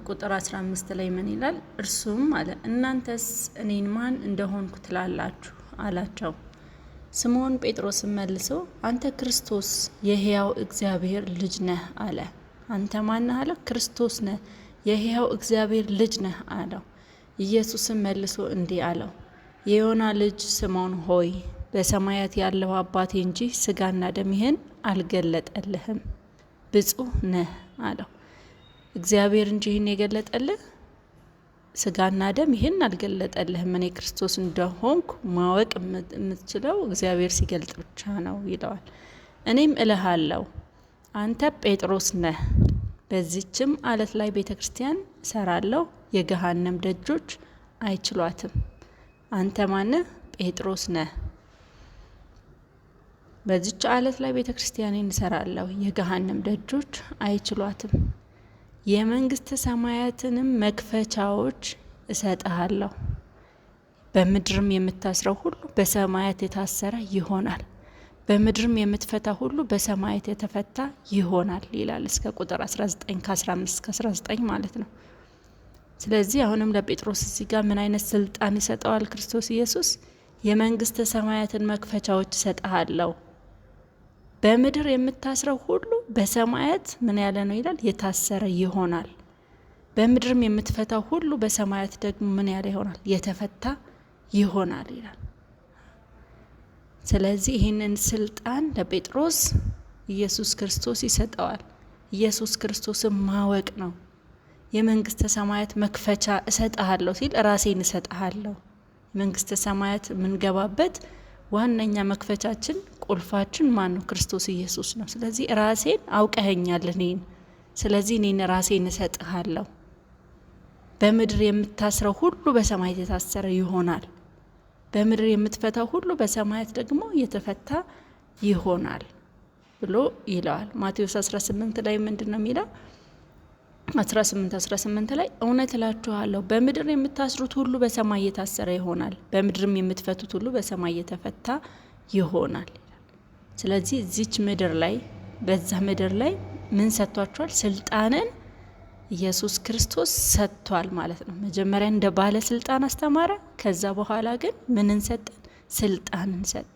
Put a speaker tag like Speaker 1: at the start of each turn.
Speaker 1: ቁጥር 15 ላይ ምን ይላል? እርሱም አለ እናንተስ እኔን ማን እንደሆንኩ ትላላችሁ አላቸው። ስምዖን ጴጥሮስም መልሶ አንተ ክርስቶስ የሕያው እግዚአብሔር ልጅ ነህ አለ። አንተ ማን ነህ አለው። ክርስቶስ ነህ የሕያው እግዚአብሔር ልጅ ነህ አለው። ኢየሱስም መልሶ እንዲህ አለው፣ የዮና ልጅ ስምዖን ሆይ በሰማያት ያለው አባቴ እንጂ ስጋና ደም ይህን አልገለጠልህም። ብፁዕ ነህ አለው። እግዚአብሔር እንጂ ይህን የገለጠልህ ስጋና ደም ይህን አልገለጠልህም። እኔ ክርስቶስ እንደሆንኩ ማወቅ የምትችለው እግዚአብሔር ሲገልጥ ብቻ ነው ይለዋል። እኔም እልሃለሁ አንተ ጴጥሮስ ነህ፣ በዚችም አለት ላይ ቤተ ክርስቲያን እሰራለሁ፣ የገሃነም ደጆች አይችሏትም። አንተ ማነህ? ጴጥሮስ ነህ። በዚች አለት ላይ ቤተ ክርስቲያኔን እሰራለሁ፣ የገሃነም ደጆች አይችሏትም። የመንግስተ ሰማያትንም መክፈቻዎች እሰጥሃለሁ። በምድርም የምታስረው ሁሉ በሰማያት የታሰረ ይሆናል፣ በምድርም የምትፈታ ሁሉ በሰማያት የተፈታ ይሆናል ይላል። እስከ ቁጥር 19 ከ15 እስከ 19 ማለት ነው። ስለዚህ አሁንም ለጴጥሮስ እዚህ ጋር ምን አይነት ስልጣን ይሰጠዋል ክርስቶስ ኢየሱስ? የመንግስተ ሰማያትን መክፈቻዎች እሰጥሃለሁ። በምድር የምታስረው ሁሉ በሰማያት ምን ያለ ነው ይላል? የታሰረ ይሆናል። በምድርም የምትፈታው ሁሉ በሰማያት ደግሞ ምን ያለ ይሆናል? የተፈታ ይሆናል ይላል። ስለዚህ ይህንን ስልጣን ለጴጥሮስ ኢየሱስ ክርስቶስ ይሰጠዋል። ኢየሱስ ክርስቶስን ማወቅ ነው። የመንግስተ ሰማያት መክፈቻ እሰጥሃለሁ ሲል ራሴን እሰጥሃለሁ። መንግስተ ሰማያት የምንገባበት ዋነኛ መክፈቻችን ቁልፋችን ማን ነው? ክርስቶስ ኢየሱስ ነው። ስለዚህ ራሴን አውቀኸኛል እኔን፣ ስለዚህ እኔን ራሴን እሰጥሃለሁ። በምድር የምታስረው ሁሉ በሰማያት የታሰረ ይሆናል፣ በምድር የምትፈታው ሁሉ በሰማያት ደግሞ የተፈታ ይሆናል ብሎ ይለዋል። ማቴዎስ 18 ላይ ምንድን ነው የሚለው? 18 ላይ እውነት እላችኋለሁ በምድር የምታስሩት ሁሉ በሰማይ የታሰረ ይሆናል፣ በምድርም የምትፈቱት ሁሉ በሰማይ የተፈታ ይሆናል። ስለዚህ እዚች ምድር ላይ በዛ ምድር ላይ ምን ሰጥቷቸዋል? ስልጣንን ኢየሱስ ክርስቶስ ሰጥቷል ማለት ነው። መጀመሪያ እንደ ባለስልጣን አስተማረ። ከዛ በኋላ ግን ምንን ሰጠን? ስልጣንን ሰጠን።